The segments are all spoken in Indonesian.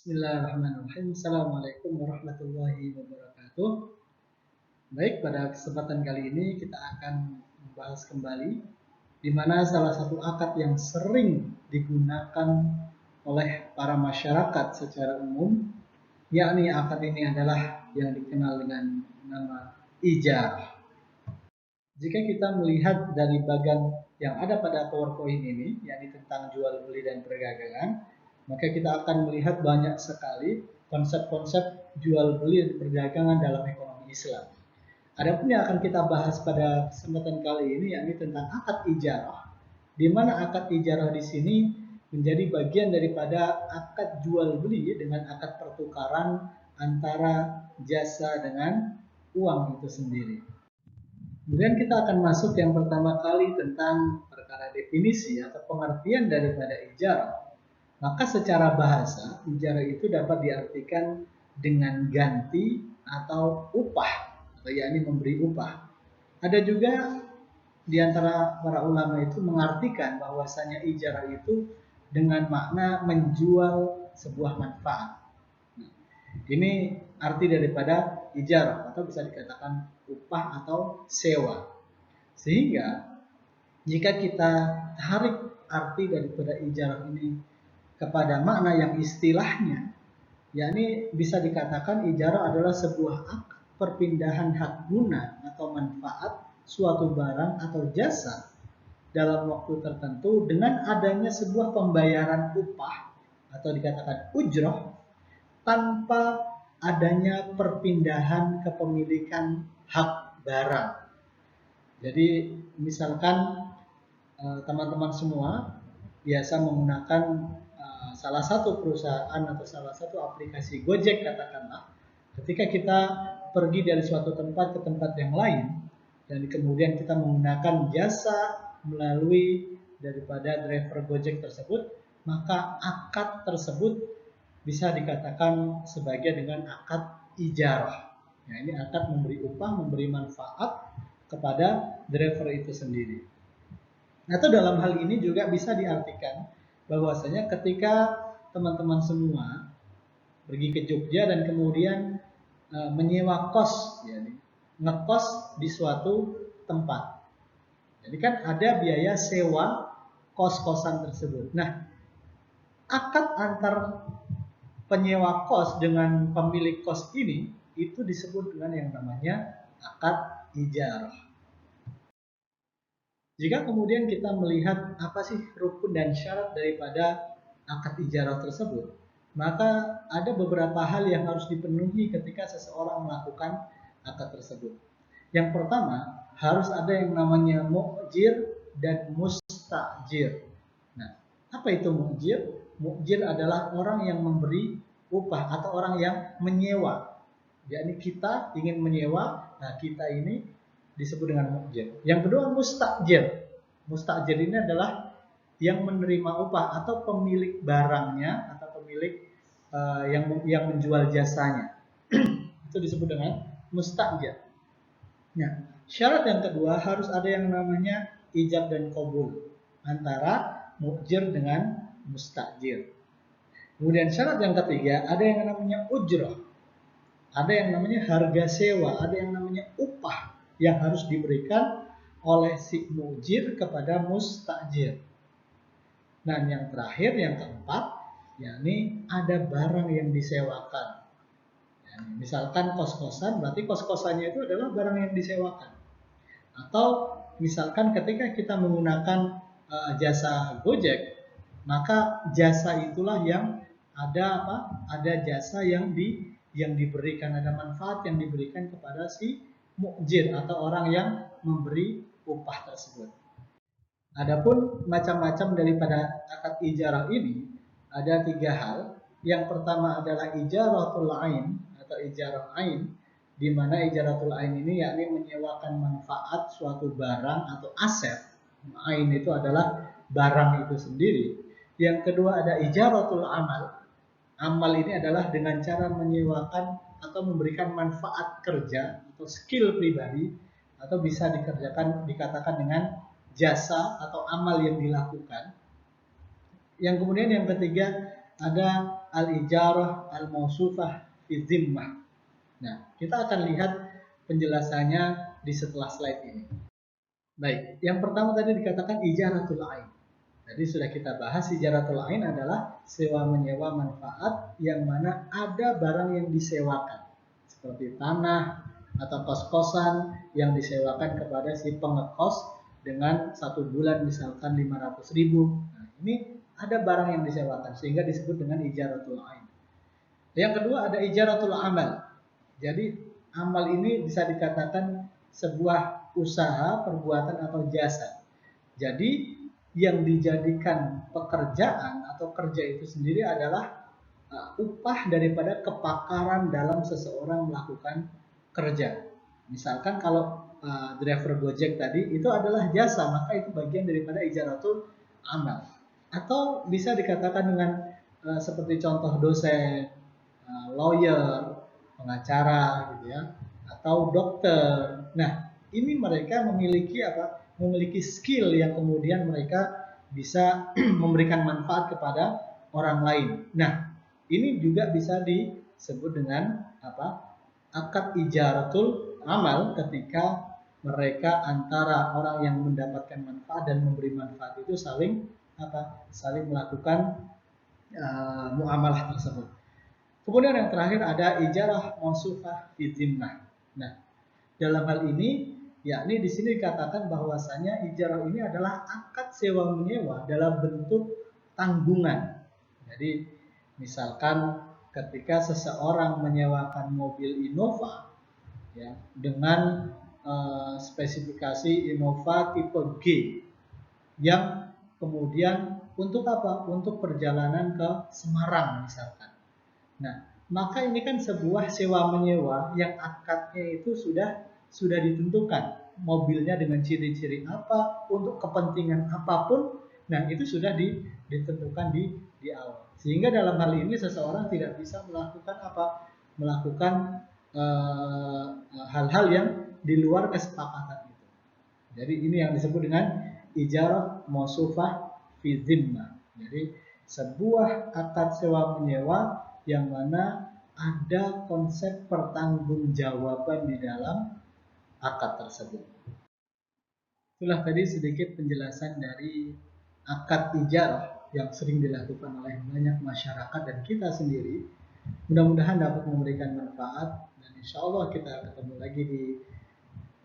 Bismillahirrahmanirrahim. Assalamualaikum warahmatullahi wabarakatuh. Baik, pada kesempatan kali ini kita akan membahas kembali di mana salah satu akad yang sering digunakan oleh para masyarakat secara umum, yakni akad ini adalah yang dikenal dengan nama ijarah. Jika kita melihat dari bagian yang ada pada PowerPoint ini, yakni tentang jual beli dan perdagangan, maka kita akan melihat banyak sekali konsep-konsep jual beli dan perdagangan dalam ekonomi Islam. Adapun yang akan kita bahas pada kesempatan kali ini yakni tentang akad ijarah, di mana akad ijarah di sini menjadi bagian daripada akad jual beli dengan akad pertukaran antara jasa dengan uang itu sendiri. Kemudian kita akan masuk yang pertama kali tentang perkara definisi atau pengertian daripada ijarah. Maka secara bahasa, ijarah itu dapat diartikan dengan ganti atau upah, atau yakni memberi upah. Ada juga di antara para ulama itu mengartikan bahwasanya ijarah itu dengan makna menjual sebuah manfaat. Ini arti daripada ijarah atau bisa dikatakan upah atau sewa. Sehingga jika kita tarik arti daripada ijarah ini kepada makna yang istilahnya, yakni bisa dikatakan ijarah adalah sebuah akad perpindahan hak guna atau manfaat suatu barang atau jasa dalam waktu tertentu dengan adanya sebuah pembayaran upah atau dikatakan ujrah tanpa adanya perpindahan kepemilikan hak barang. Jadi misalkan teman-teman semua biasa menggunakan salah satu perusahaan atau salah satu aplikasi Gojek katakanlah, ketika kita pergi dari suatu tempat ke tempat yang lain dan kemudian kita menggunakan jasa melalui daripada driver Gojek tersebut, maka akad tersebut bisa dikatakan sebagai dengan akad ijarah. Nah, ini akad memberi upah, memberi manfaat kepada driver itu sendiri. Atau dalam hal ini juga bisa diartikan bahwasanya ketika teman-teman semua pergi ke Jogja dan kemudian menyewa kos, yani ngekos di suatu tempat. Jadi kan ada biaya sewa kos-kosan tersebut. Nah, akad antar penyewa kos dengan pemilik kos ini itu disebut dengan yang namanya akad ijarah. Jika kemudian kita melihat apa sih rukun dan syarat daripada akad ijarah tersebut, maka ada beberapa hal yang harus dipenuhi ketika seseorang melakukan akad tersebut. Yang pertama, harus ada yang namanya mu'jir dan mustajir. Nah, apa itu mu'jir? Mu'jir adalah orang yang memberi upah atau orang yang menyewa. Yakni kita ingin menyewa, nah kita ini disebut dengan mu'jir. Yang kedua mustajir. Mustajir ini adalah yang menerima upah atau pemilik barangnya atau pemilik yang menjual jasanya. Itu disebut dengan mustajir. Nah, syarat yang kedua harus ada yang namanya ijab dan qabul antara mu'jir dengan mustajir. Kemudian syarat yang ketiga ada yang namanya ujrah. Ada yang namanya harga sewa, ada yang namanya upah yang harus diberikan oleh si mujir kepada mustajir. Dan yang terakhir, yang keempat, yakni ada barang yang disewakan. Misalkan kos-kosan, berarti kos-kosannya itu adalah barang yang disewakan. Atau misalkan ketika kita menggunakan jasa Gojek, maka jasa itulah yang ada apa? Ada jasa yang diberikan, ada manfaat yang diberikan kepada si mukjir atau orang yang memberi upah tersebut. Adapun macam-macam daripada akad ijarah ini ada 3 hal. Yang pertama adalah ijaratul ain atau ijarah ain, di mana ijaratul ain ini yakni menyewakan manfaat suatu barang atau aset. Ain itu adalah barang itu sendiri. Yang kedua ada ijaratul amal. Amal ini adalah dengan cara menyewakan atau memberikan manfaat kerja atau skill pribadi, atau bisa dikatakan dengan jasa atau amal yang dilakukan. Yang kemudian yang ketiga ada al-ijarah al-mausufah fi zimmah. Nah, kita akan lihat penjelasannya di setelah slide ini. Baik, yang pertama tadi dikatakan ijaratul ain. Tadi sudah kita bahas, ijaratul ain adalah sewa menyewa manfaat yang mana ada barang yang disewakan, seperti tanah atau kos-kosan yang disewakan kepada si pengekos dengan 1 bulan misalkan 500.000. Nah, ini ada barang yang disewakan sehingga disebut dengan ijaratul ain. Yang kedua ada ijaratul amal. Jadi amal ini bisa dikatakan sebuah usaha, perbuatan atau jasa. Jadi yang dijadikan pekerjaan atau kerja itu sendiri adalah upah daripada kepakaran dalam seseorang melakukan kerja. Misalkan kalau driver Gojek tadi itu adalah jasa, maka itu bagian daripada ijaratul amal. Atau bisa dikatakan dengan seperti contoh dosen, lawyer, pengacara gitu ya, atau dokter. Nah, ini mereka memiliki apa? Memiliki skill yang kemudian mereka bisa memberikan manfaat kepada orang lain. Nah, ini juga bisa disebut dengan apa? Akad ijaratul amal, ketika mereka antara orang yang mendapatkan manfaat dan memberi manfaat itu saling apa? Saling melakukan muamalah tersebut. Kemudian yang terakhir ada ijarah mausufah fi zimmah. Nah, dalam hal ini yakni di sini dikatakan bahwasanya ijarah ini adalah akad sewa menyewa dalam bentuk tanggungan. Jadi misalkan ketika seseorang menyewakan mobil Innova ya dengan spesifikasi Innova tipe G yang kemudian untuk apa? Untuk perjalanan ke Semarang misalkan. Nah, maka ini kan sebuah sewa menyewa yang akadnya itu sudah ditentukan. Mobilnya dengan ciri-ciri apa, untuk kepentingan apapun, nah itu sudah ditentukan di awal. Sehingga dalam hal ini seseorang tidak bisa melakukan apa? Melakukan hal-hal yang di luar kesepakatan itu. Jadi ini yang disebut dengan ijarah mausufah fi zimmah. Jadi sebuah akad sewa menyewa yang mana ada konsep pertanggungjawaban di dalam akad tersebut. Itulah tadi sedikit penjelasan dari akad ijarah yang sering dilakukan oleh banyak masyarakat dan kita sendiri. Mudah-mudahan dapat memberikan manfaat dan insya Allah kita ketemu lagi di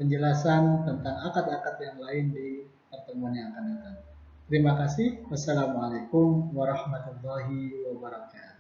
penjelasan tentang akad-akad yang lain di pertemuan yang akan datang. Terima kasih. Wassalamualaikum warahmatullahi wabarakatuh.